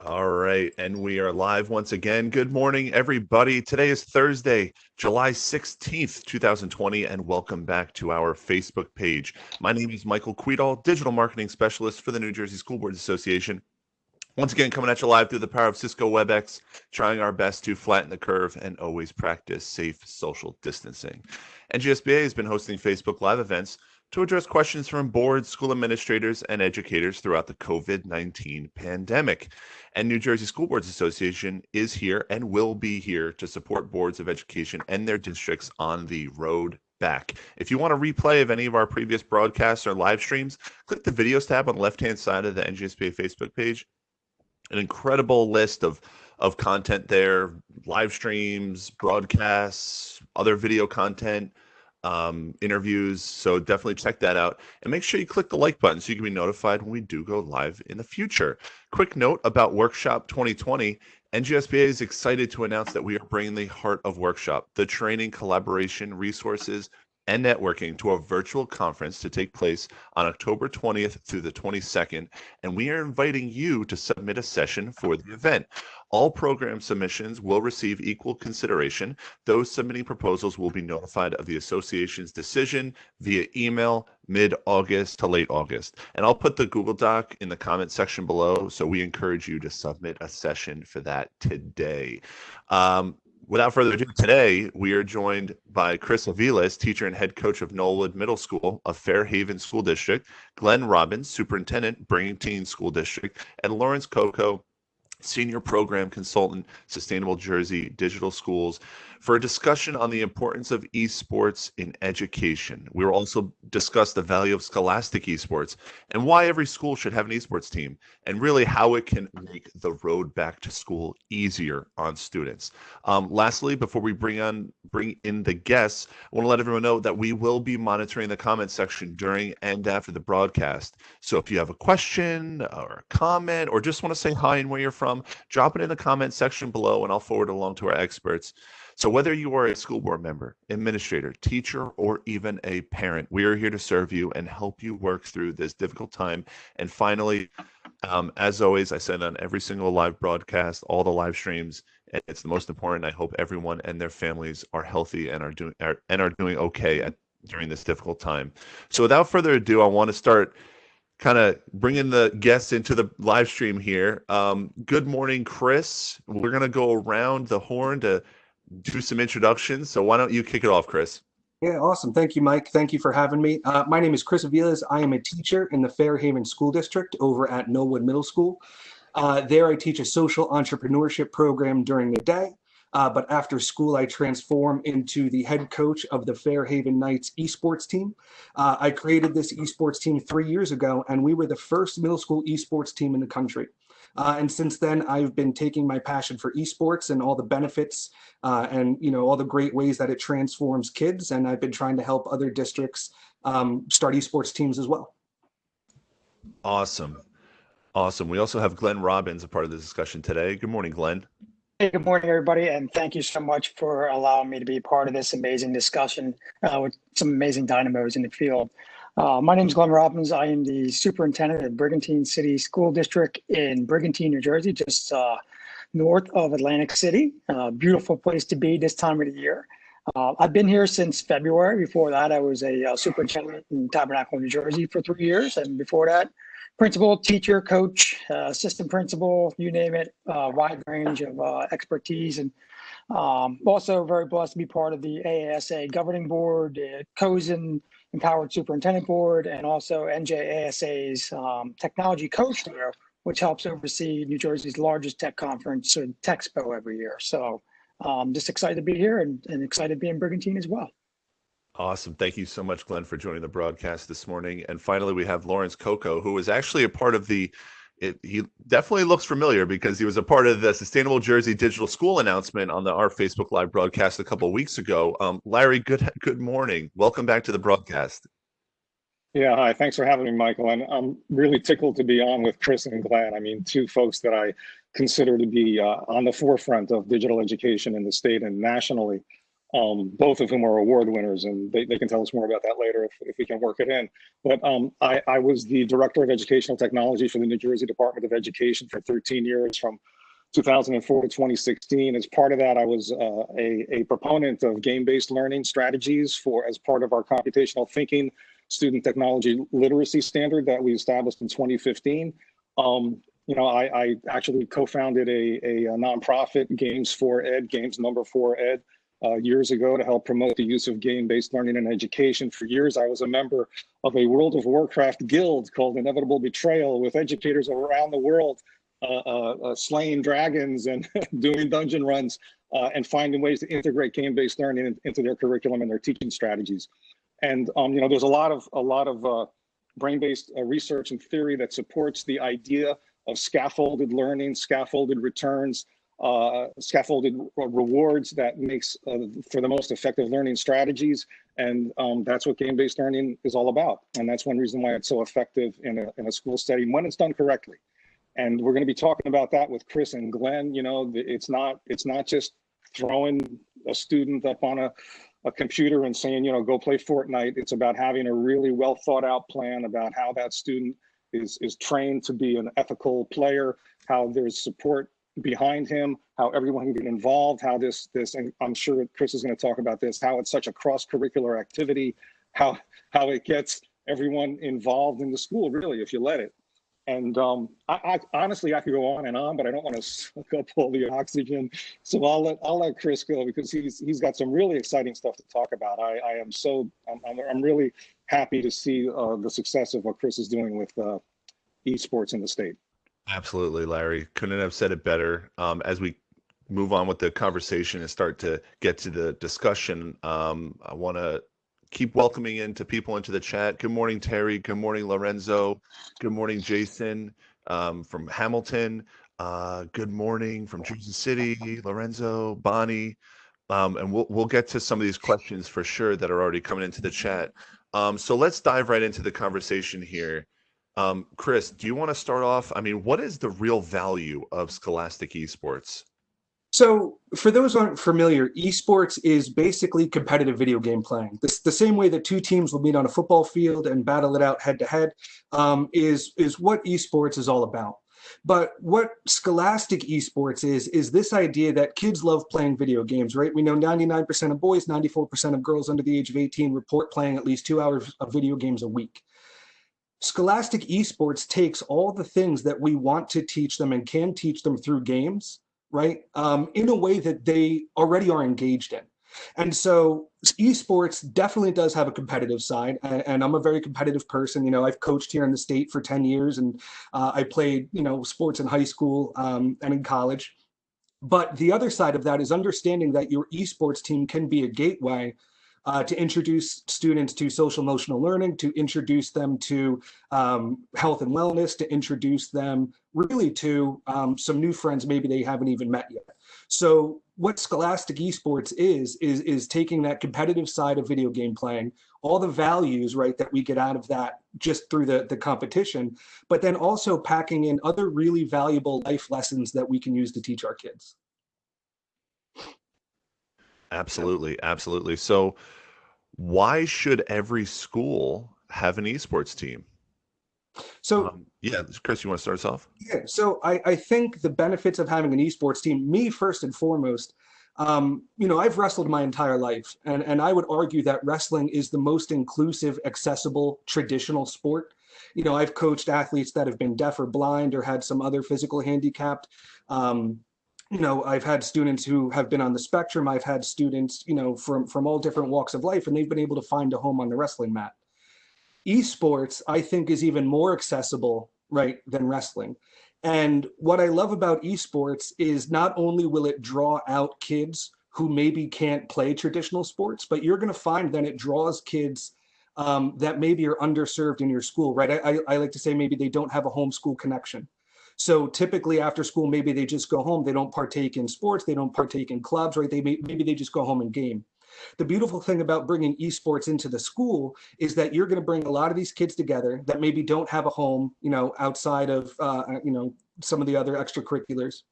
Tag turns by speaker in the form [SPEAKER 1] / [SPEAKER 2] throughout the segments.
[SPEAKER 1] All right, and we are live once again. Good morning, everybody. Today is Thursday, July 16th, 2020, and welcome back to our Facebook page. My name is Michael Quedal, Digital Marketing Specialist for the New Jersey School Boards Association. Once again, coming at you live through the power of Cisco WebEx, trying our best to flatten the curve and always practice safe social distancing. NJSBA has been hosting Facebook Live events to address questions from boards, school administrators, and educators throughout the COVID-19 pandemic. And New Jersey School Boards Association is here and will be here to support boards of education and their districts on the road back. If you want a replay of any of our previous broadcasts or live streams, click the videos tab on the left-hand side of the NJSBA Facebook page. An incredible list of content there, live streams, broadcasts, other video content, interviews. So definitely check that out, and make sure you click the like button so you can be notified when we do go live in the future. Quick note about Workshop 2020. NJSBA is excited to announce that we are bringing the heart of Workshop, the training, collaboration, resources, and networking, to a virtual conference to take place on October 20th through the 22nd, and we are inviting you to submit a session for the event. All program submissions will receive equal consideration. Those submitting proposals will be notified of the association's decision via email mid-August to late August. And I'll put the Google Doc in the comment section below, so we encourage you to submit a session for that today. Without further ado, today we are joined by Chris Aviles, teacher and head coach of Knollwood Middle School of Fairhaven School District, Glenn Robbins, superintendent, Brigantine School District, and Lawrence Coco, senior program consultant, Sustainable Jersey Digital Schools, for a discussion on the importance of esports in education. We will also discuss the value of scholastic esports and why every school should have an esports team, and really how it can make the road back to school easier on students. Lastly, before we bring in the guests, I want to let everyone know that we will be monitoring the comment section during and after the broadcast. So if you have a question or a comment, or just want to say hi and where you're from, drop it in the comment section below and I'll forward it along to our experts. So whether you are a school board member, administrator, teacher, or even a parent, we are here to serve you and help you work through this difficult time. And finally, as always, I said on every single live broadcast, all the live streams, and it's the most important. I hope everyone and their families are healthy and are doing okay during this difficult time. So without further ado, I want to start kind of bringing the guests into the live stream here. Good morning, Chris. We're going to go around the horn to do some introductions. So why don't you kick it off, Chris?
[SPEAKER 2] Yeah, awesome. Thank you, Mike. Thank you for having me. My name is Chris Aviles. I am a teacher in the Fairhaven School District over at Knollwood Middle School. There I teach a social entrepreneurship program during the day, but after school I transform into the head coach of the Fairhaven Knights esports team. I created this esports team 3 years ago, and we were the first middle school esports team in the country. And since then, I've been taking my passion for esports and all the benefits and all the great ways that it transforms kids, and I've been trying to help other districts start esports teams as well.
[SPEAKER 1] Awesome. We also have Glenn Robbins, a part of the discussion today. Good morning, Glenn.
[SPEAKER 3] Hey, good morning, everybody, and thank you so much for allowing me to be part of this amazing discussion with some amazing dynamos in the field. My name is Glenn Robbins. I am the superintendent of Brigantine City School District in Brigantine, New Jersey, just north of Atlantic City. Beautiful place to be this time of the year. I've been here since February. Before that, I was a superintendent in Tabernacle, New Jersey for 3 years. And before that, principal, teacher, coach, assistant principal, you name it, wide range of expertise. And also very blessed to be part of the AASA governing board, COSN Empowered Superintendent Board, and also NJSBA's technology coach there, which helps oversee New Jersey's largest tech conference, TechSpo, every year. So just excited to be here and excited to be in Brigantine as well.
[SPEAKER 1] Awesome. Thank you so much, Glenn, for joining the broadcast this morning. And finally, we have Lawrence Coco, who was actually a part of he definitely looks familiar because he was a part of the Sustainable Jersey Digital School announcement on our Facebook Live broadcast a couple of weeks ago. Larry, good morning. Welcome back to the broadcast.
[SPEAKER 4] Yeah, hi. Thanks for having me, Michael. And I'm really tickled to be on with Chris and Glenn. I mean, two folks that I consider to be on the forefront of digital education in the state and nationally. both of whom are award winners, and they can tell us more about that later if we can work it in. But I was the Director of Educational Technology for the New Jersey Department of Education for 13 years, from 2004 to 2016. As part of that, I was a proponent of game-based learning strategies as part of our computational thinking student technology literacy standard that we established in 2015. I actually co-founded a nonprofit, Games for Ed, Games Number 4 Ed, years ago, to help promote the use of game-based learning in education. For years, I was a member of a World of Warcraft guild called Inevitable Betrayal, with educators around the world slaying dragons and doing dungeon runs and finding ways to integrate game-based learning into their curriculum and their teaching strategies. And there's a lot of brain-based research and theory that supports the idea of scaffolded learning, scaffolded returns, scaffolded rewards that makes for the most effective learning strategies. And that's what game-based learning is all about. And that's one reason why it's so effective in a school setting when it's done correctly. And we're going to be talking about that with Chris and Glenn. It's not just throwing a student up on a computer and saying, go play Fortnite. It's about having a really well thought out plan about how that student is trained to be an ethical player, how there's support behind him, how everyone can get involved, how this, and I'm sure Chris is going to talk about this, how it's such a cross-curricular activity, how it gets everyone involved in the school, really, if you let it. And I honestly, I could go on and on, but I don't want to suck up all the oxygen. So I'll let Chris go, because he's got some really exciting stuff to talk about. I'm really happy to see the success of what Chris is doing with esports in the state.
[SPEAKER 1] Absolutely, Larry. Couldn't have said it better. As we move on with the conversation and start to get to the discussion, I want to keep welcoming people into the chat. Good morning, Terry. Good morning, Lorenzo. Good morning, Jason from Hamilton. Good morning from Jersey City, Lorenzo, Bonnie. And we'll get to some of these questions for sure that are already coming into the chat. So let's dive right into the conversation here. Chris, do you want to start off? I mean, what is the real value of scholastic esports?
[SPEAKER 2] So for those who aren't familiar, esports is basically competitive video game playing. The same way that two teams will meet on a football field and battle it out head to head is what esports is all about. But what scholastic esports is this idea that kids love playing video games, right? We know 99% of boys, 94% of girls under the age of 18 report playing at least 2 hours of video games a week. Scholastic esports takes all the things that we want to teach them and can teach them through games, right, in a way that they already are engaged in. And so esports definitely does have a competitive side, and I'm a very competitive person. I've coached here in the state for 10 years, and I played, sports in high school and in college. But the other side of that is understanding that your esports team can be a gateway to introduce students to social emotional learning, to introduce them to health and wellness, to introduce them really to some new friends maybe they haven't even met yet. So what scholastic esports is taking that competitive side of video game playing, all the values, right, that we get out of that just through the competition, but then also packing in other really valuable life lessons that we can use to teach our kids.
[SPEAKER 1] Absolutely, absolutely. So why should every school have an esports team?
[SPEAKER 2] So
[SPEAKER 1] yeah, Chris, you want to start us off?
[SPEAKER 2] Yeah, so I think the benefits of having an esports team, me first and foremost, I've wrestled my entire life, and I would argue that wrestling is the most inclusive, accessible, traditional sport. I've coached athletes that have been deaf or blind or had some other physical handicap. I've had students who have been on the spectrum. I've had students, from all different walks of life, and they've been able to find a home on the wrestling mat. Esports, I think, is even more accessible, right, than wrestling. And what I love about esports is not only will it draw out kids who maybe can't play traditional sports, but you're going to find that it draws kids that maybe are underserved in your school, right? I like to say maybe they don't have a homeschool connection. So typically after school, maybe they just go home. They don't partake in sports. They don't partake in clubs, right? Maybe they just go home and game. The beautiful thing about bringing esports into the school is that you're going to bring a lot of these kids together that maybe don't have a home, outside of, some of the other extracurriculars.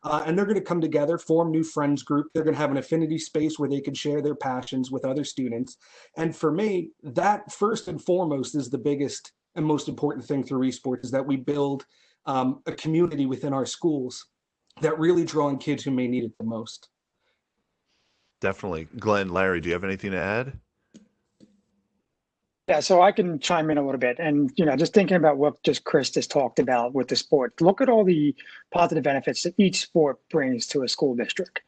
[SPEAKER 2] And they're going to come together, form new friends group. They're going to have an affinity space where they can share their passions with other students. And for me, that first and foremost is the biggest and most important thing through esports, is that we build a community within our schools that really draw in kids who may need it the most.
[SPEAKER 1] Definitely. Glenn, Larry, do you have anything to add?
[SPEAKER 3] Yeah, so I can chime in a little bit. And, just thinking about what just Chris just talked about with the sport, look at all the positive benefits that each sport brings to a school district.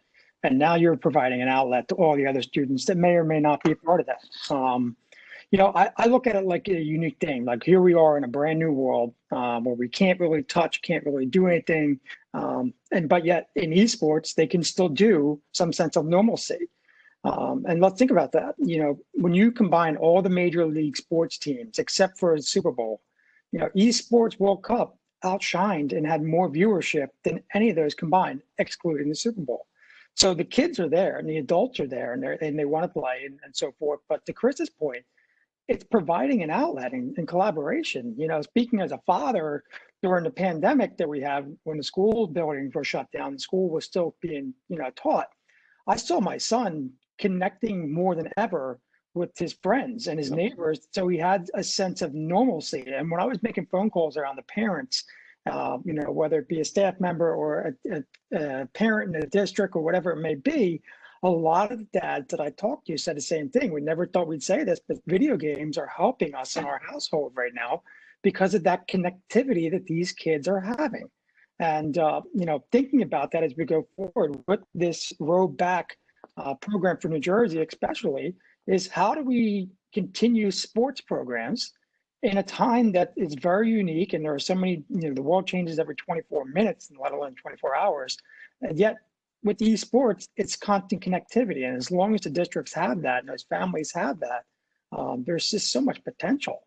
[SPEAKER 3] And now you're providing an outlet to all the other students that may or may not be a part of that. I look at it like a unique thing. Like, here we are in a brand new world where we can't really touch, can't really do anything. But yet in esports, they can still do some sense of normalcy. And let's think about that. When you combine all the major league sports teams, except for the Super Bowl, Esports World Cup outshined and had more viewership than any of those combined, excluding the Super Bowl. So the kids are there and the adults are there, and they want to play and so forth. But to Chris's point, it's providing an outlet and collaboration. Speaking as a father, during the pandemic that we had, when the school buildings were shut down, the school was still being, taught. I saw my son connecting more than ever with his friends and his neighbors. So he had a sense of normalcy. And when I was making phone calls around the parents, whether it be a staff member or a parent in the district or whatever it may be, a lot of dads that I talked to said the same thing. We never thought we'd say this, but video games are helping us in our household right now because of that connectivity that these kids are having. And, thinking about that as we go forward with this rollback program for New Jersey, especially, is how do we continue sports programs in a time that is very unique, and there are so many, the world changes every 24 minutes, let alone 24 hours, and yet with esports, it's constant connectivity. And as long as the districts have that, and those families have that, there's just so much potential.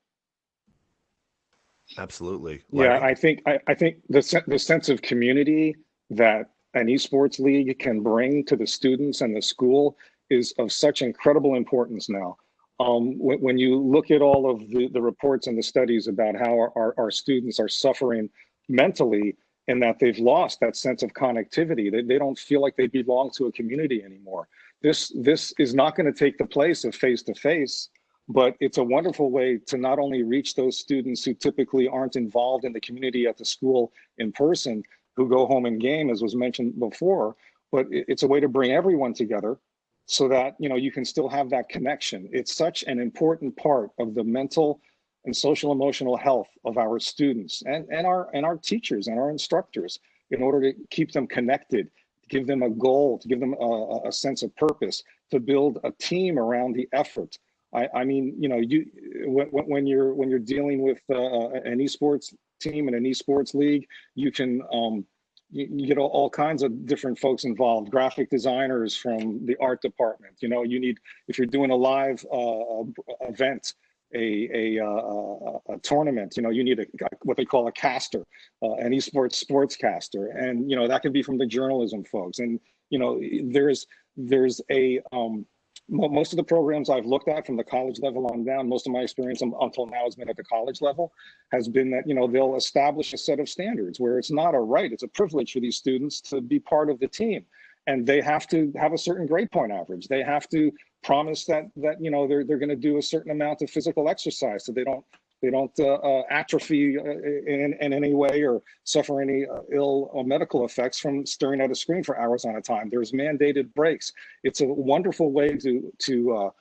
[SPEAKER 1] Absolutely.
[SPEAKER 4] Yeah,
[SPEAKER 1] Larry?
[SPEAKER 4] I think the sense of community that an esports league can bring to the students and the school is of such incredible importance now. When you look at all of the reports and the studies about how our students are suffering mentally, and that they've lost that sense of connectivity, they don't feel like they belong to a community anymore. This is not going to take the place of face-to-face, but it's a wonderful way to not only reach those students who typically aren't involved in the community at the school in person, who go home and game, as was mentioned before, but it's a way to bring everyone together so that you can still have that connection. It's such an important part of the mental and social emotional health of our students and our teachers and our instructors, in order to keep them connected, to give them a goal, to give them a sense of purpose, to build a team around the effort. When you're dealing with an esports team and an esports league, you can you get all kinds of different folks involved, graphic designers from the art department. You need, if you're doing a live event, a tournament, you need what they call a caster, an esports sportscaster, and that can be from the journalism folks. And there's a most of the programs I've looked at from the college level on down, most of my experience until now has been at the college level, has been that they'll establish a set of standards where it's not a right, it's a privilege for these students to be part of the team. And they have to have a certain grade point average. They have to promise that they're going to do a certain amount of physical exercise, so they don't atrophy in any way or suffer any ill medical effects from staring at a screen for hours on a time. There's mandated breaks. It's a wonderful way to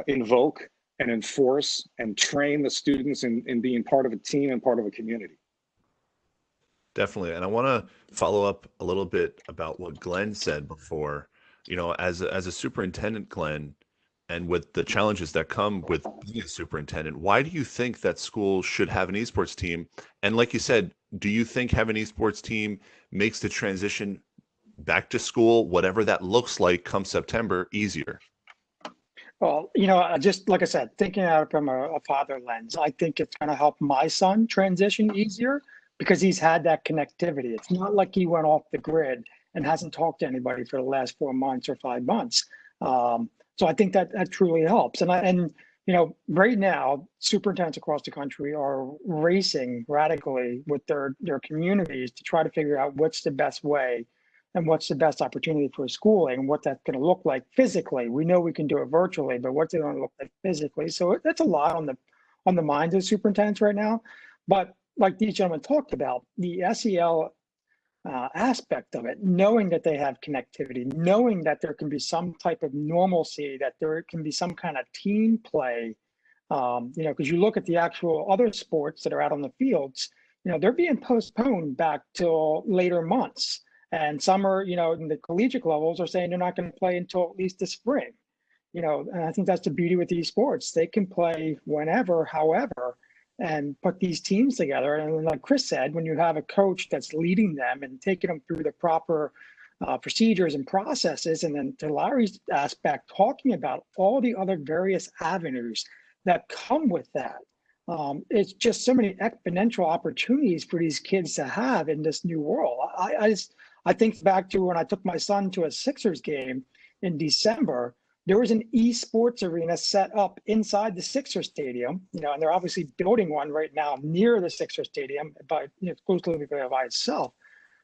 [SPEAKER 4] invoke and enforce and train the students in being part of a team and part of a community.
[SPEAKER 1] Definitely. And I want to follow up a little bit about what Glenn said before. As a superintendent, Glenn, and with the challenges that come with being a superintendent, why do you think that schools should have an esports team? And like you said, do you think having an esports team makes the transition back to school, whatever that looks like come September, easier?
[SPEAKER 3] Well, just like I said, thinking out from a father lens, I think it's going to help my son transition easier because he's had that connectivity. It's not like he went off the grid and hasn't talked to anybody for the last 4 months or 5 months. So I think that truly helps. And Right now, superintendents across the country are racing radically with their communities to try to figure out what's the best way and what's the best opportunity for schooling and what that's going to look like physically. We know we can do it virtually, but what's it going to look like physically? So that's a lot on the minds of superintendents right now. But like these gentlemen talked about, the SEL aspect of it, knowing that they have connectivity, knowing that there can be some type of normalcy, that there can be some kind of team play, because you look at the actual other sports that are out on the fields, they're being postponed back till later months. And some are, in the collegiate levels are saying they're not going to play until at least the spring. And I think that's the beauty with these sports. They can play whenever, however, and put these teams together. And like Chris said, when you have a coach that's leading them and taking them through the proper procedures and processes, and then to Larry's aspect, talking about all the other various avenues that come with that. It's just so many exponential opportunities for these kids to have in this new world. I think back to when I took my son to a Sixers game in December. There was an esports arena set up inside the Sixer Stadium, and they're obviously building one right now near the Sixer Stadium, but exclusively by itself.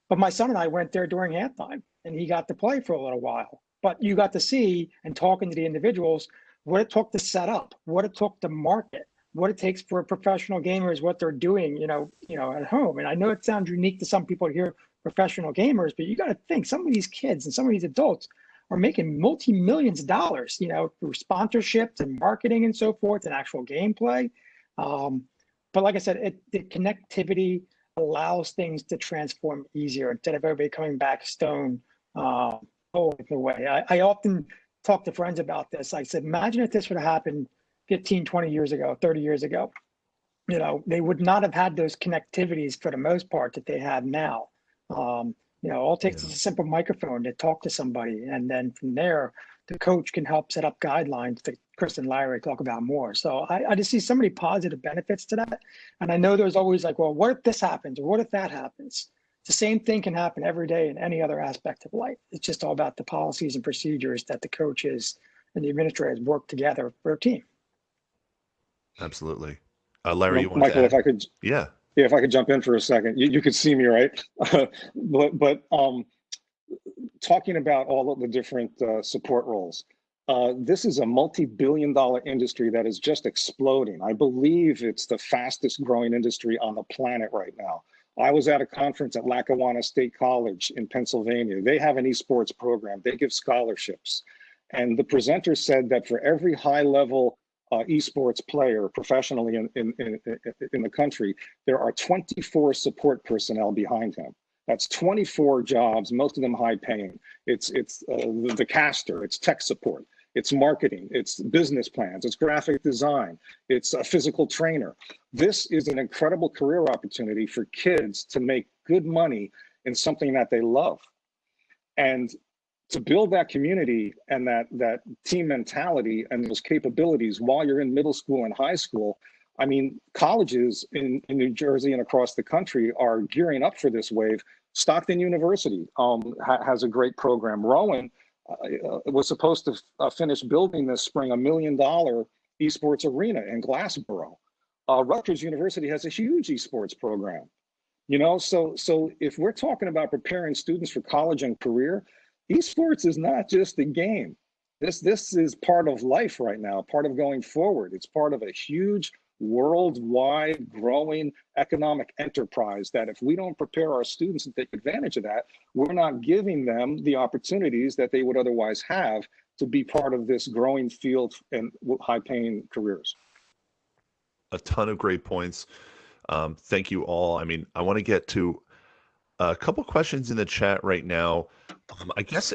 [SPEAKER 3] But my son and I went there during halftime, and he got to play for a little while. But you got to see and talking to the individuals what it took to set up, what it took to market, what it takes for professional gamers, what they're doing, at home. And I know it sounds unique to some people to hear professional gamers, but you got to think some of these kids and some of these adults are making multi-millions of dollars, through sponsorships and marketing and so forth and actual gameplay. But like I said, the connectivity allows things to transform easier instead of everybody coming back stone all the way. I often talk to friends about this. I said, imagine if this would have happened 15, 20 years ago, 30 years ago. They would not have had those connectivities for the most part that they have now. All it takes is a simple microphone to talk to somebody. And then from there, the coach can help set up guidelines that Chris and Larry talk about more. So I just see so many positive benefits to that. And I know there's always like, well, what if this happens? Or what if that happens? The same thing can happen every day in any other aspect of life. It's just all about the policies and procedures that the coaches and the administrators work together for a team.
[SPEAKER 1] Absolutely. Larry, you want
[SPEAKER 4] Michael,
[SPEAKER 1] to add?
[SPEAKER 4] if I could,
[SPEAKER 1] Yeah,
[SPEAKER 4] if I could jump in for a second, you could see me, right? but talking about all of the different support roles, this is a multi-billion-dollar industry that is just exploding. I believe it's the fastest growing industry on the planet right now. I was at a conference at Lackawanna State College in Pennsylvania. They have an esports program. They give scholarships. And the presenter said that for every high-level esports player professionally in the country, there are 24 support personnel behind him. That's 24 jobs, most of them high paying. It's the caster, it's tech support, it's marketing, it's business plans, it's graphic design, it's a physical trainer. This is an incredible career opportunity for kids to make good money in something that they love. And to build that community and that team mentality and those capabilities while you're in middle school and high school, I mean, colleges in New Jersey and across the country are gearing up for this wave. Stockton University has a great program. Rowan was supposed to finish building this spring $1 million esports arena in Glassboro. Rutgers University has a huge esports program. So if we're talking about preparing students for college and career, esports is not just a game. This is part of life right now, part of going forward. It's part of a huge worldwide growing economic enterprise that if we don't prepare our students to take advantage of that, we're not giving them the opportunities that they would otherwise have to be part of this growing field and high-paying careers.
[SPEAKER 1] a ton of great points. Thank you all. I mean, I want to get to a couple questions in the chat right now. I guess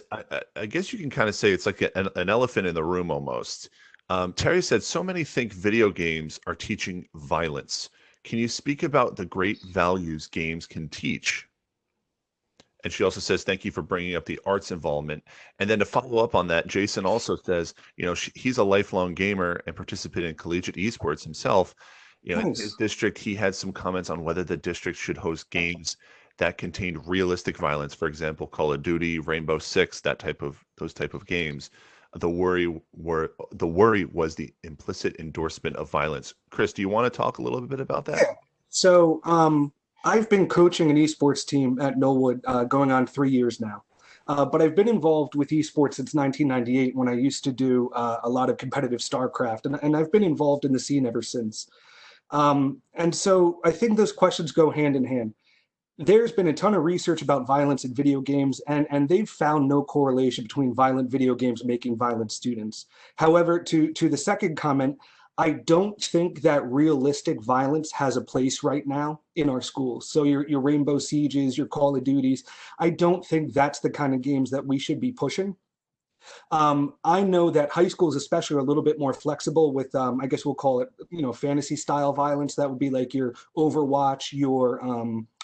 [SPEAKER 1] you can kind of say it's like an elephant in the room almost. Terry said, so many think video games are teaching violence. Can you speak about the great values games can teach? And she also says, thank you for bringing up the arts involvement. And then to follow up on that, Jason also says, he's a lifelong gamer and participated in collegiate esports himself. In his district, he had some comments on whether the district should host games that contained realistic violence, for example, Call of Duty, Rainbow Six, those type of games. The worry was the implicit endorsement of violence. Chris, do you want to talk a little bit about that?
[SPEAKER 2] Yeah. So I've been coaching an esports team at Knollwood going on 3 years now. But I've been involved with esports since 1998 when I used to do a lot of competitive StarCraft, and I've been involved in the scene ever since. And so I think those questions go hand in hand. There's been a ton of research about violence in video games, and they've found no correlation between violent video games making violent students. However, to the second comment, I don't think that realistic violence has a place right now in our schools. So your Rainbow Sieges, your Call of Duties, I don't think that's the kind of games that we should be pushing. I know that high schools especially are a little bit more flexible with, I guess we'll call it, fantasy style violence. That would be like your Overwatch, your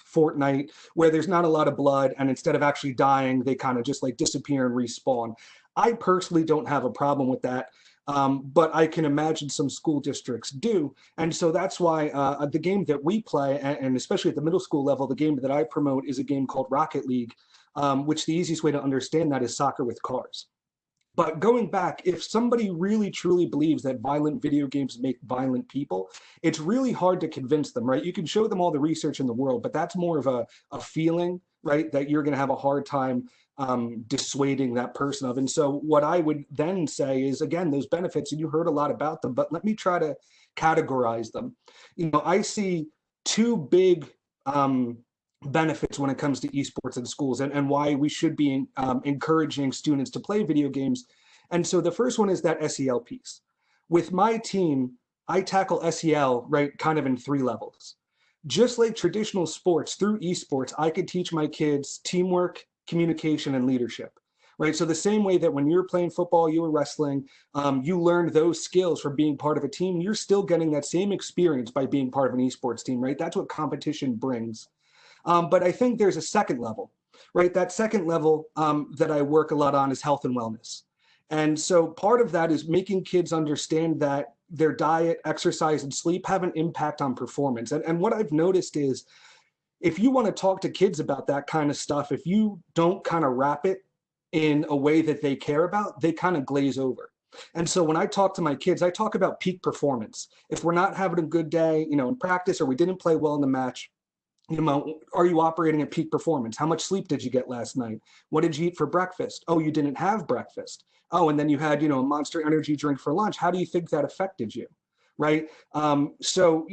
[SPEAKER 2] Fortnite, where there's not a lot of blood, and instead of actually dying, they kind of just like disappear and respawn. I personally don't have a problem with that. But I can imagine some school districts do. And so that's why the game that we play, and especially at the middle school level, the game that I promote is a game called Rocket League, which the easiest way to understand that is soccer with cars. But going back, if somebody really truly believes that violent video games make violent people, it's really hard to convince them, right? You can show them all the research in the world, but that's more of a feeling, right, that you're going to have a hard time dissuading that person of. And so what I would then say is, again, those benefits, and you heard a lot about them, but let me try to categorize them. I see two big benefits when it comes to esports in schools, and why we should be encouraging students to play video games. And so the first one is that SEL piece. With my team, I tackle SEL, right, kind of in 3 levels. Just like traditional sports, through esports, I could teach my kids teamwork, communication, and leadership, right? So the same way that when you're playing football, you were wrestling, you learned those skills from being part of a team, you're still getting that same experience by being part of an esports team, right? That's what competition brings. But I think there's a second level, right? That second level that I work a lot on is health and wellness. And so part of that is making kids understand that their diet, exercise, and sleep have an impact on performance. And what I've noticed is, if you want to talk to kids about that kind of stuff, if you don't kind of wrap it in a way that they care about, they kind of glaze over. And so when I talk to my kids, I talk about peak performance. If we're not having a good day, in practice, or we didn't play well in the match, are you operating at peak performance? How much sleep did you get last night? What did you eat for breakfast? Oh, you didn't have breakfast. Oh, and then you had, a Monster Energy drink for lunch. How do you think that affected you? Right? So,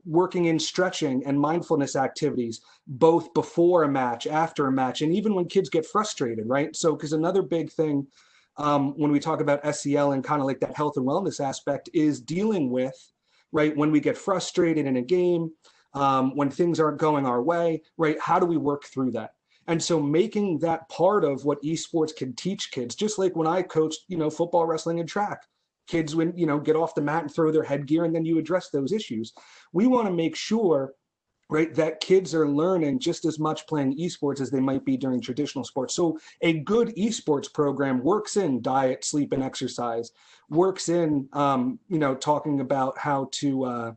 [SPEAKER 2] working in stretching and mindfulness activities, both before a match, after a match, and even when kids get frustrated, right? So, because another big thing when we talk about SEL and kind of like that health and wellness aspect is dealing with, right, when we get frustrated in a game, when things aren't going our way, right? How do we work through that? And so making that part of what esports can teach kids, just like when I coached, football, wrestling, and track. Kids, when, get off the mat and throw their headgear, and then you address those issues. We want to make sure, right, that kids are learning just as much playing esports as they might be during traditional sports. So a good esports program works in diet, sleep, and exercise, works in, talking about how to, I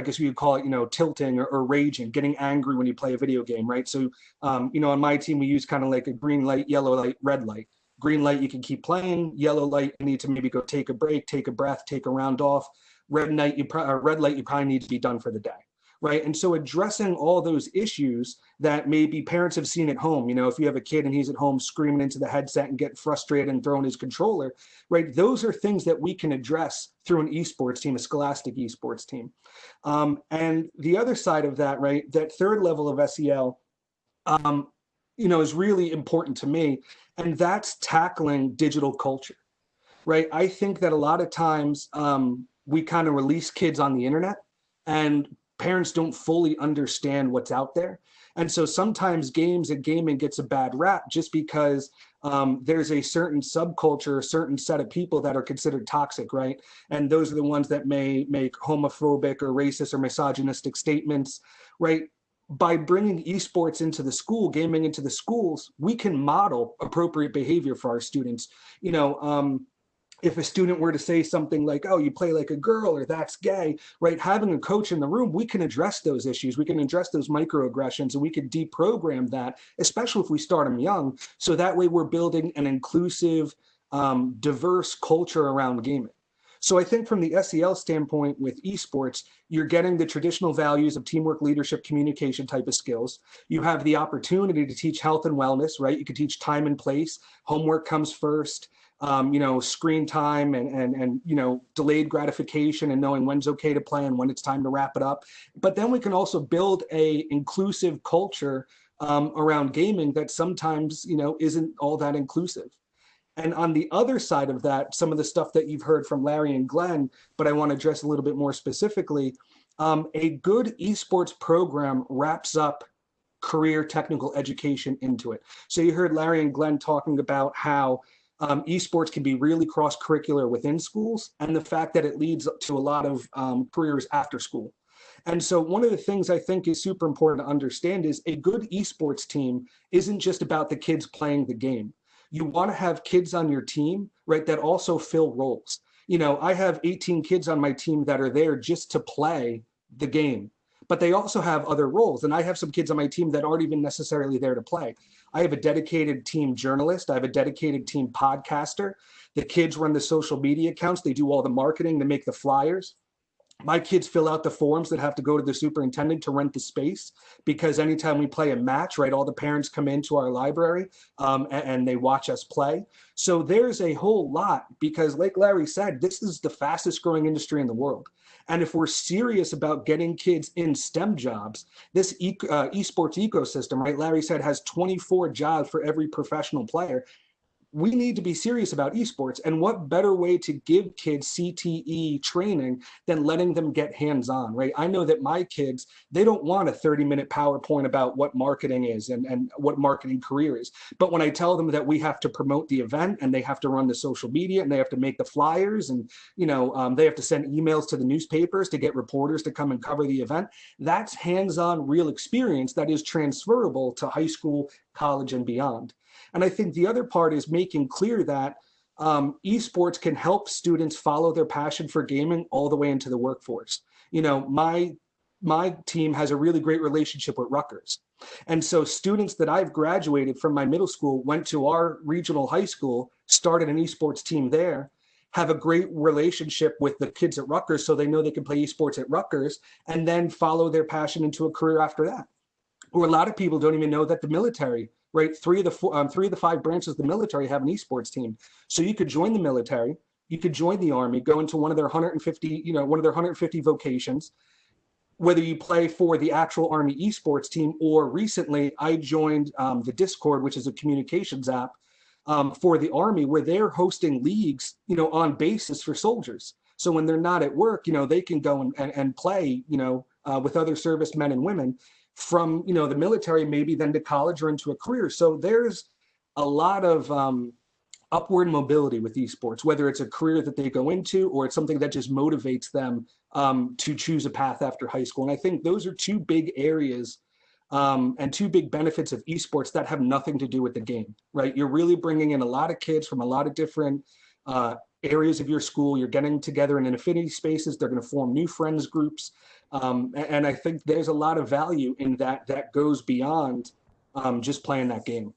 [SPEAKER 2] guess we would call it, tilting or raging, getting angry when you play a video game, right? So, on my team, we use kind of like a green light, yellow light, red light. Green light, you can keep playing. Yellow light, you need to maybe go take a break, take a breath, take a round off. Red light, you probably need to be done for the day, right? And so addressing all those issues that maybe parents have seen at home, if you have a kid and he's at home screaming into the headset and getting frustrated and throwing his controller, right? Those are things that we can address through an esports team, a scholastic esports team. And the other side of that, right, that third level of SEL, is really important to me, and that's tackling digital culture, right? I think that a lot of times we kind of release kids on the internet, and parents don't fully understand what's out there. And so sometimes games and gaming gets a bad rap just because there's a certain subculture, a certain set of people that are considered toxic, right? And those are the ones that may make homophobic or racist or misogynistic statements, right? By bringing esports into the school, gaming into the schools, we can model appropriate behavior for our students. If a student were to say something like, oh, you play like a girl, or that's gay, right? Having a coach in the room, we can address those issues. We can address those microaggressions, and we can deprogram that, especially if we start them young. So that way we're building an inclusive, diverse culture around gaming. So I think from the SEL standpoint with esports, you're getting the traditional values of teamwork, leadership, communication type of skills. You have the opportunity to teach health and wellness, right? You can teach time and place. Homework comes first. Screen time and delayed gratification and knowing when's okay to play and when it's time to wrap it up. But then we can also build a inclusive culture around gaming that sometimes, isn't all that inclusive. And on the other side of that, some of the stuff that you've heard from Larry and Glenn, but I want to address a little bit more specifically, a good esports program wraps up career technical education into it. So you heard Larry and Glenn talking about how esports can be really cross-curricular within schools and the fact that it leads to a lot of careers after school. And so one of the things I think is super important to understand is a good esports team isn't just about the kids playing the game. You want to have kids on your team, right, that also fill roles. I have 18 kids on my team that are there just to play the game, but they also have other roles. And I have some kids on my team that aren't even necessarily there to play. I have a dedicated team journalist. I have a dedicated team podcaster. The kids run the social media accounts. They do all the marketing to make the flyers. My kids fill out the forms that have to go to the superintendent to rent the space, because anytime we play a match, right, all the parents come into our library and they watch us play. So there's a whole lot, because like Larry said, this is the fastest growing industry in the world. And if we're serious about getting kids in STEM jobs, this esports ecosystem, right, Larry said, has 24 jobs for every professional player. We need to be serious about esports, and what better way to give kids CTE training than letting them get hands-on, right? I know that my kids, they don't want a 30-minute PowerPoint about what marketing is and what marketing career is. But when I tell them that we have to promote the event and they have to run the social media and they have to make the flyers and, they have to send emails to the newspapers to get reporters to come and cover the event, that's hands-on real experience that is transferable to high school, college, and beyond. And I think the other part is making clear that esports can help students follow their passion for gaming all the way into the workforce. My team has a really great relationship with Rutgers. And so students that I've graduated from my middle school went to our regional high school, started an esports team there, have a great relationship with the kids at Rutgers, so they know they can play esports at Rutgers, and then follow their passion into a career after that. Or a lot of people don't even know that the military, right? Three of the 5 branches of the military have an esports team. So you could join the military, you could join the Army, go into one of their 150 vocations, whether you play for the actual Army esports team, or recently I joined the Discord, which is a communications app for the Army, where they're hosting leagues, on basis for soldiers. So when they're not at work, they can go and play, with other servicemen and women from the military, maybe then to college or into a career. So there's a lot of upward mobility with esports, whether it's a career that they go into or it's something that just motivates them to choose a path after high school. And I think those are 2 big areas and 2 big benefits of esports that have nothing to do with the game, right? You're really bringing in a lot of kids from a lot of different areas of your school. You're getting together in affinity spaces. They're going to form new friends groups. And I think there's a lot of value in that goes beyond just playing that game.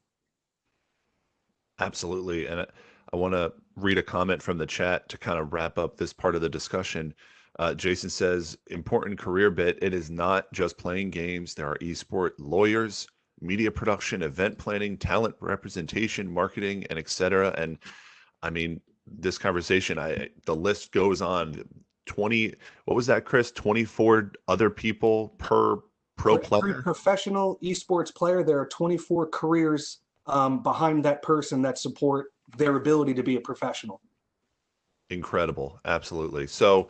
[SPEAKER 1] Absolutely. And I want to read a comment from the chat to kind of wrap up this part of the discussion. Jason says, important career bit. It is not just playing games. There are esport lawyers, media production, event planning, talent representation, marketing, and etc. And I mean, this conversation, the list goes on. 20, what was that, Chris? 24 other people per pro player?
[SPEAKER 2] Per professional esports player, there are 24 careers behind that person that support their ability to be a professional.
[SPEAKER 1] Incredible. Absolutely. So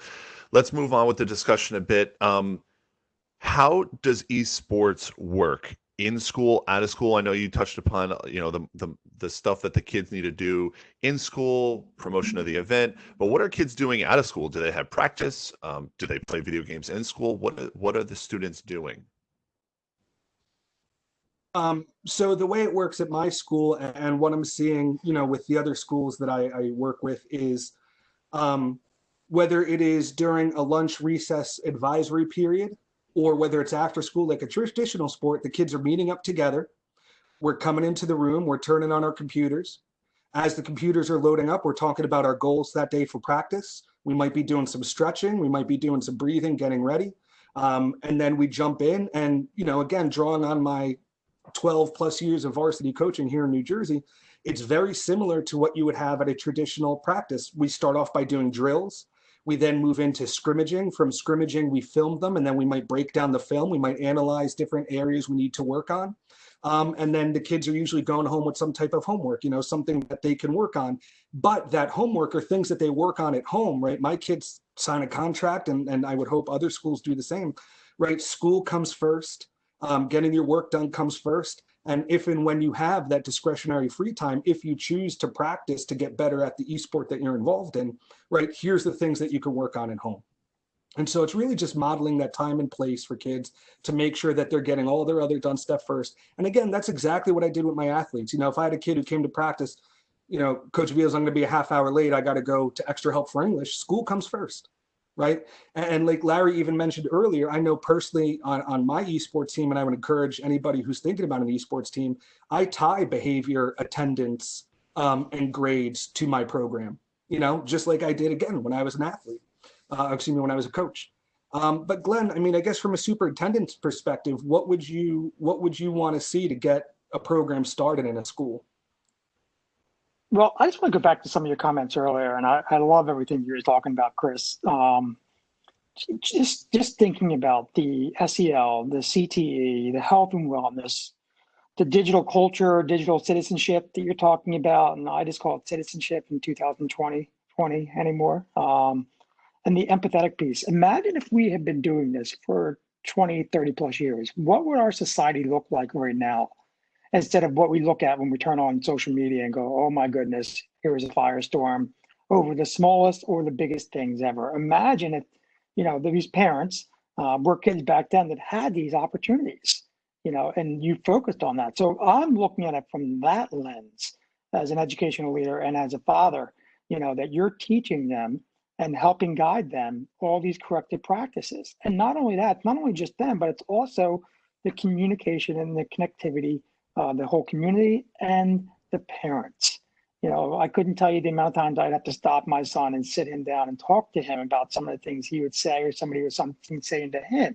[SPEAKER 1] let's move on with the discussion a bit. How does esports work in school, out of school? I know you touched upon, the stuff that the kids need to do in school, promotion of the event, but what are kids doing out of school? Do they have practice? Do they play video games in school? What are the students doing?
[SPEAKER 2] So the way it works at my school and what I'm seeing, with the other schools that I work with is whether it is during a lunch recess advisory period or whether it's after school, like a traditional sport, the kids are meeting up together. We're coming into the room, we're turning on our computers, As the computers are loading up, we're talking about our goals that day for practice. We might be doing some stretching. We might be doing some breathing, getting ready. And then we jump in and, again, drawing on my 12 plus years of varsity coaching here in New Jersey, it's very similar to what you would have at a traditional practice. We start off by doing drills. We then move into scrimmaging. From scrimmaging, we film them, and then we might break down the film. We might analyze different areas we need to work on. And then the kids are usually going home with some type of homework, something that they can work on. But that homework or things that they work on at home, right? My kids sign a contract, and I would hope other schools do the same, right? School comes first. Getting your work done comes first. And if and when you have that discretionary free time, if you choose to practice to get better at the esport that you're involved in, right, here's the things that you can work on at home. And so it's really just modeling that time and place for kids to make sure that they're getting all their other done stuff first. And again, that's exactly what I did with my athletes. If I had a kid who came to practice, Coach Veals, I'm going to be a half hour late. I got to go to extra help for English. School comes first. Right. And like Larry even mentioned earlier, I know personally on my esports team, and I would encourage anybody who's thinking about an esports team, I tie behavior, attendance, and grades to my program, just like I did again when I was an athlete, when I was a coach. But Glenn, I guess from a superintendent's perspective, what would you want to see to get a program started in a school?
[SPEAKER 3] Well, I just want to go back to some of your comments earlier, and I love everything you were talking about, Chris. Just thinking about the SEL, the CTE, the health and wellness, the digital culture, digital citizenship that you're talking about, and I just call it citizenship in 2020 anymore, and the empathetic piece. Imagine if we had been doing this for 20, 30 plus years. What would our society look like right now? Instead of what we look at when we turn on social media and go, oh my goodness, here is a firestorm over the smallest or the biggest things ever. Imagine if, these parents were kids back then that had these opportunities, and you focused on that. So I'm looking at it from that lens as an educational leader and as a father, that you're teaching them and helping guide them all these corrective practices. And not only that, not only just them, but it's also the communication and the connectivity, the whole community and the parents. I couldn't tell you the amount of times I'd have to stop my son and sit him down and talk to him about some of the things he would say or somebody was something saying to him.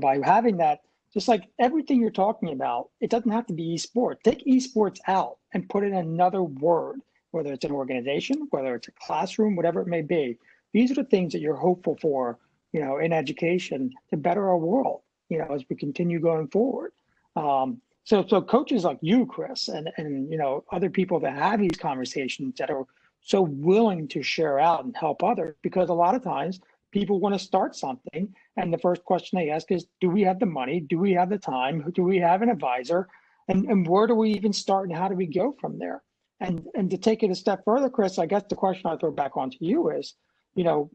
[SPEAKER 3] By having that, just like everything you're talking about, it doesn't have to be esports. Take esports out and put in another word, whether it's an organization, whether it's a classroom, whatever it may be. These are the things that you're hopeful for, in education to better our world, as we continue going forward. So coaches like you, Chris, and other people that have these conversations that are so willing to share out and help others, because a lot of times people want to start something, and the first question they ask is, do we have the money? Do we have the time? Do we have an advisor? And where do we even start, and how do we go from there? And to take it a step further, Chris, I guess the question I throw back onto you is,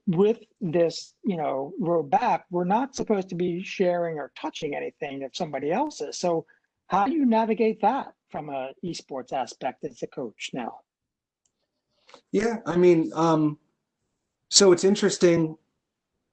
[SPEAKER 3] with this, road back, we're not supposed to be sharing or touching anything of somebody else's. So how do you navigate that from a esports aspect as a coach now?
[SPEAKER 2] Yeah, so it's interesting.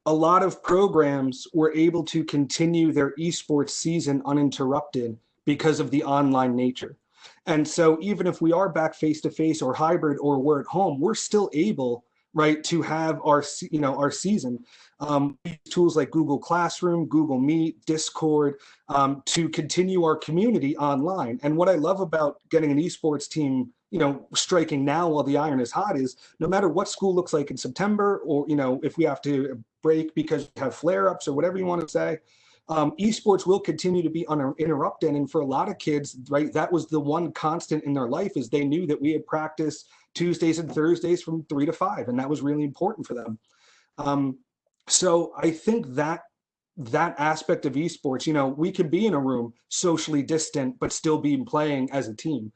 [SPEAKER 2] A lot of programs were able to continue their esports season uninterrupted because of the online nature. And so even if we are back face-to-face or hybrid or we're at home, we're still able, right, to have our season. Tools like Google Classroom, Google Meet, Discord, to continue our community online. And what I love about getting an esports team, striking now while the iron is hot is no matter what school looks like in September, or, if we have to break because we have flare-ups or whatever you want to say, esports will continue to be uninterrupted. And for a lot of kids, right, that was the one constant in their life, is they knew that we had practice Tuesdays and Thursdays from 3 to 5, and that was really important for them. So I think that aspect of esports, we could be in a room socially distant, but still be playing as a team.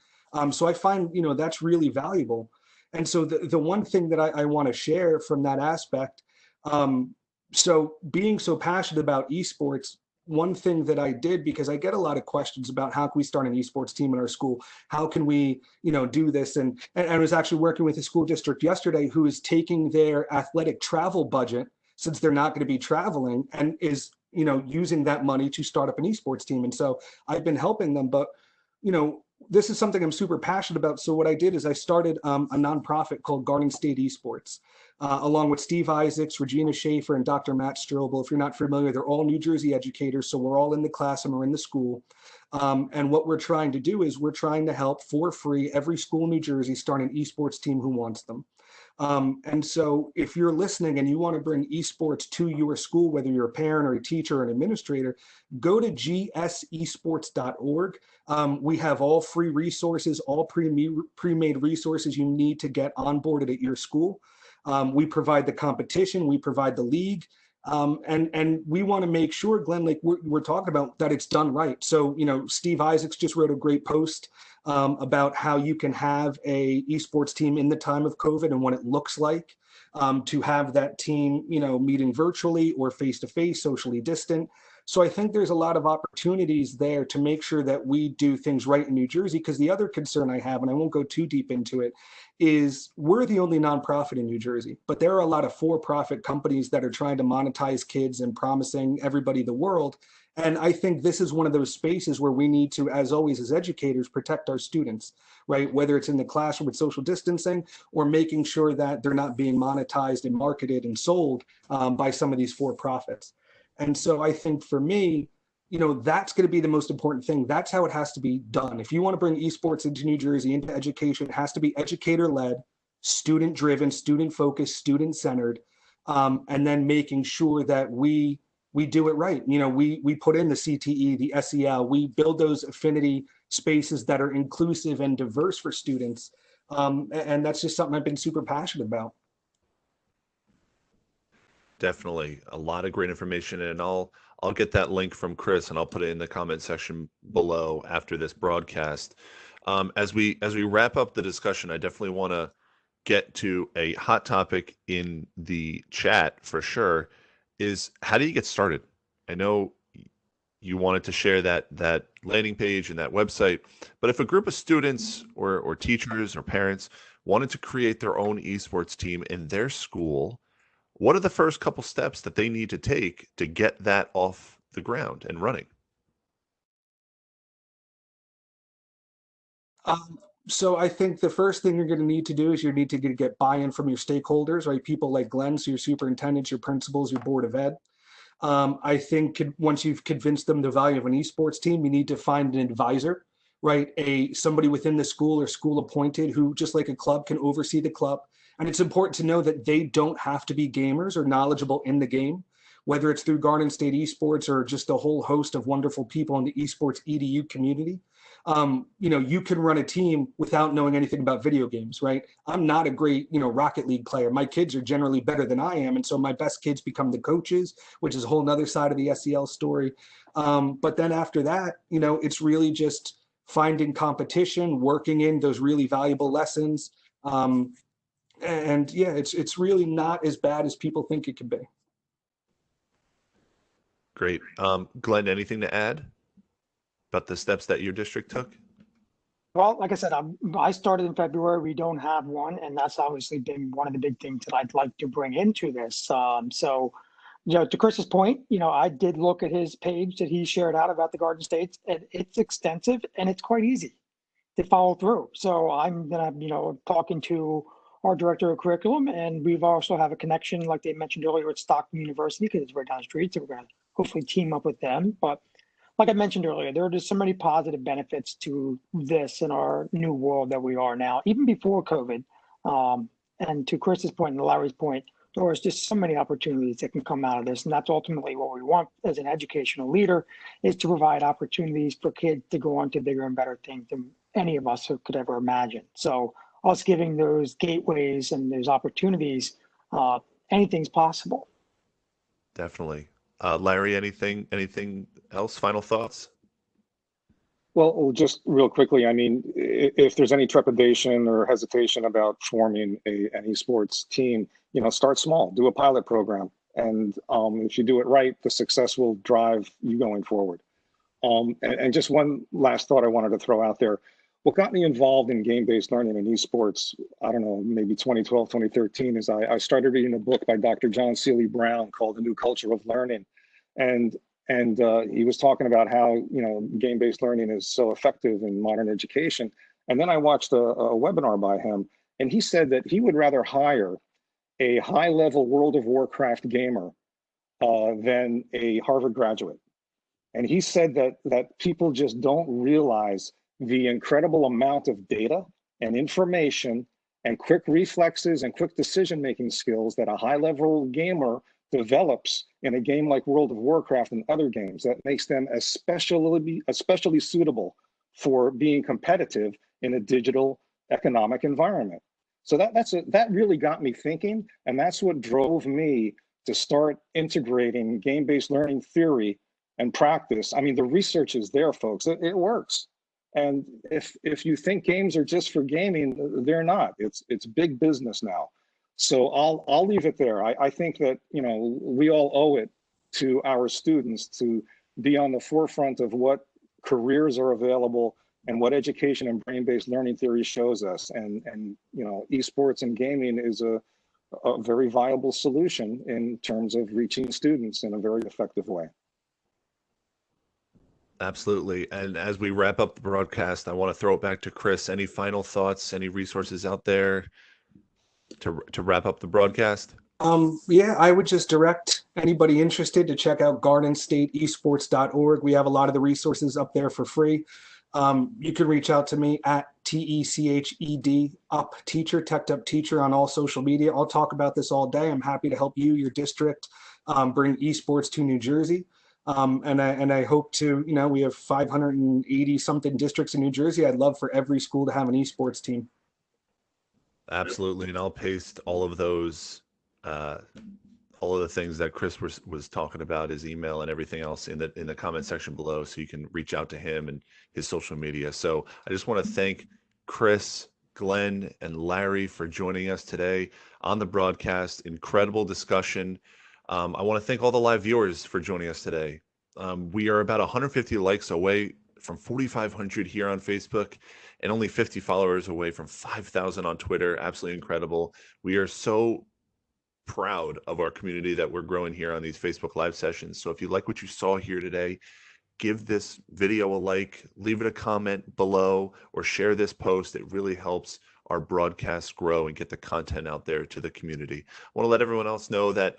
[SPEAKER 2] So I find, that's really valuable. And so the one thing that I want to share from that aspect, so being so passionate about esports, one thing that I did, because I get a lot of questions about how can we start an esports team in our school? How can we, do this? And I was actually working with a school district yesterday who is taking their athletic travel budget, since they're not going to be traveling, and is, using that money to start up an esports team. And so I've been helping them, but, this is something I'm super passionate about. So what I did is I started a nonprofit called Garden State Esports, along with Steve Isaacs, Regina Schaefer, and Dr. Matt Strobel. If you're not familiar, they're all New Jersey educators. So we're all in the class and we're in the school. And what we're trying to do is we're trying to help for free every school in New Jersey start an esports team who wants them. And so if you're listening and you want to bring esports to your school, whether you're a parent or a teacher or an administrator, go to gsesports.org. We have all free resources, all pre-made resources you need to get onboarded at your school. We provide the competition, we provide the league, and we want to make sure, Glenn, like we're talking about, that it's done right. So, Steve Isaacs just wrote a great post about how you can have a esports team in the time of COVID and what it looks like to have that team, meeting virtually or face-to-face, socially distant. So I think there's a lot of opportunities there to make sure that we do things right in New Jersey, because the other concern I have, and I won't go too deep into it, is we're the only nonprofit in New Jersey, but there are a lot of for-profit companies that are trying to monetize kids and promising everybody the world. And I think this is one of those spaces where we need to, as always, as educators, protect our students, right? Whether it's in the classroom with social distancing or making sure that they're not being monetized and marketed and sold by some of these for-profits. And so I think for me, that's going to be the most important thing. That's how it has to be done. If you want to bring esports into New Jersey, into education, it has to be educator-led, student-driven, student-focused, student-centered, and then making sure that we do it right. We put in the CTE, the SEL, we build those affinity spaces that are inclusive and diverse for students. And that's just something I've been super passionate about.
[SPEAKER 1] Definitely a lot of great information, and I'll get that link from Chris and I'll put it in the comment section below after this broadcast. As we wrap up the discussion, I definitely want to get to a hot topic in the chat for sure. Is how do you get started? I know you wanted to share that landing page and that website, but if a group of students or teachers or parents wanted to create their own esports team in their school, what are the first couple steps that they need to take to get that off the ground and running?
[SPEAKER 2] So I think the first thing you're going to need to do is you need to get buy-in from your stakeholders, right? People like Glenn, so your superintendents, your principals, your board of ed. I think once you've convinced them the value of an esports team, you need to find an advisor, right? Somebody within the school or school appointed who, just like a club, can oversee the club. And it's important to know that they don't have to be gamers or knowledgeable in the game, whether it's through Garden State Esports or just a whole host of wonderful people in the esports EDU community. You can run a team without knowing anything about video games, right? I'm not a great, Rocket League player. My kids are generally better than I am. And so my best kids become the coaches, which is a whole nother side of the SEL story. But then after that, it's really just finding competition, working in those really valuable lessons. And yeah, it's really not as bad as people think it could be.
[SPEAKER 1] Great. Glenn, anything to add about the steps that your district took?
[SPEAKER 3] Well, like I said, I started in February. We don't have one, and that's obviously been one of the big things that I'd like to bring into this. So, to Chris's point, I did look at his page that he shared out about the Garden States, and it's extensive and it's quite easy to follow through. So I'm gonna, talking to our director of curriculum, and we've also have a connection, like they mentioned earlier, with Stockton University, because it's right down the street. So we're gonna hopefully team up with them. But like I mentioned earlier, there are just so many positive benefits to this in our new world that we are now, even before COVID. And to Chris's point and Larry's point, there was just so many opportunities that can come out of this. And that's ultimately what we want as an educational leader, is to provide opportunities for kids to go on to bigger and better things than any of us could ever imagine. So us giving those gateways and those opportunities, anything's possible.
[SPEAKER 1] Definitely. Larry, anything else? Final thoughts?
[SPEAKER 4] Well, just real quickly, I mean, if there's any trepidation or hesitation about forming an esports team, start small, do a pilot program. And if you do it right, the success will drive you going forward. And just one last thought I wanted to throw out there. What got me involved in game-based learning and esports, I don't know, maybe 2012, 2013, is I started reading a book by Dr. John Seely Brown called The New Culture of Learning. And And he was talking about how, game-based learning is so effective in modern education. And then I watched a webinar by him, and he said that he would rather hire a high-level World of Warcraft gamer than a Harvard graduate. And he said that people just don't realize the incredible amount of data and information and quick reflexes and quick decision-making skills that a high-level gamer develops in a game like World of Warcraft and other games that makes them especially suitable for being competitive in a digital economic environment. So that really got me thinking, and that's what drove me to start integrating game-based learning theory and practice. I mean, the research is there, folks. It works. And if you think games are just for gaming, they're not. It's big business now. So I'll leave it there. I think that we all owe it to our students to be on the forefront of what careers are available and what education and brain-based learning theory shows us. And esports and gaming is a very viable solution in terms of reaching students in a very effective way.
[SPEAKER 1] Absolutely. And as we wrap up the broadcast, I want to throw it back to Chris. Any final thoughts, any resources out there to wrap up the broadcast?
[SPEAKER 2] Yeah, I would just direct anybody interested to check out gardenstateesports.org. We have a lot of the resources up there for free. You can reach out to me at TECHED up teacher, teched up teacher on all social media. I'll talk about this all day. I'm happy to help you, your district, bring esports to New Jersey. And I hope to, we have 580 something districts in New Jersey. I'd love for every school to have an esports team.
[SPEAKER 1] Absolutely. And I'll paste all of those, all of the things that Chris was talking about, his email and everything else in the comment section below, so you can reach out to him and his social media. So I just want to thank Chris, Glenn, and Larry for joining us today on the broadcast. Incredible discussion. I want to thank all the live viewers for joining us today. We are about 150 likes away from 4,500 here on Facebook and only 50 followers away from 5,000 on Twitter. Absolutely incredible. We are so proud of our community that we're growing here on these Facebook Live sessions. So if you like what you saw here today, give this video a like, leave it a comment below, or share this post. It really helps our broadcasts grow and get the content out there to the community. I want to let everyone else know that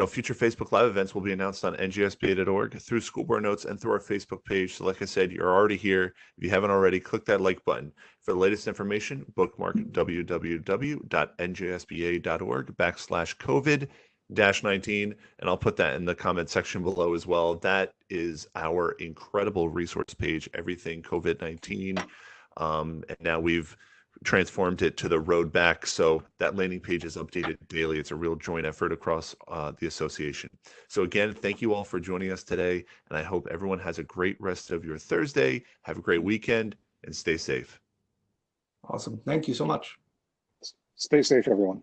[SPEAKER 1] future Facebook Live events will be announced on NJSBA.org, through School Board Notes, and through our Facebook page. So like I said, you're already here. If you haven't already, click that like button. For the latest information, bookmark www.njsba.org/COVID-19, and I'll put that in the comment section below as well. That is our incredible resource page, everything COVID-19. And now we've transformed it to the road back, so that landing page is updated daily. It's a real joint effort across the association. So again, thank you all for joining us today, and I hope everyone has a great rest of your Thursday. Have a great weekend, and stay safe.
[SPEAKER 2] Awesome. Thank you so much.
[SPEAKER 4] Stay safe, everyone.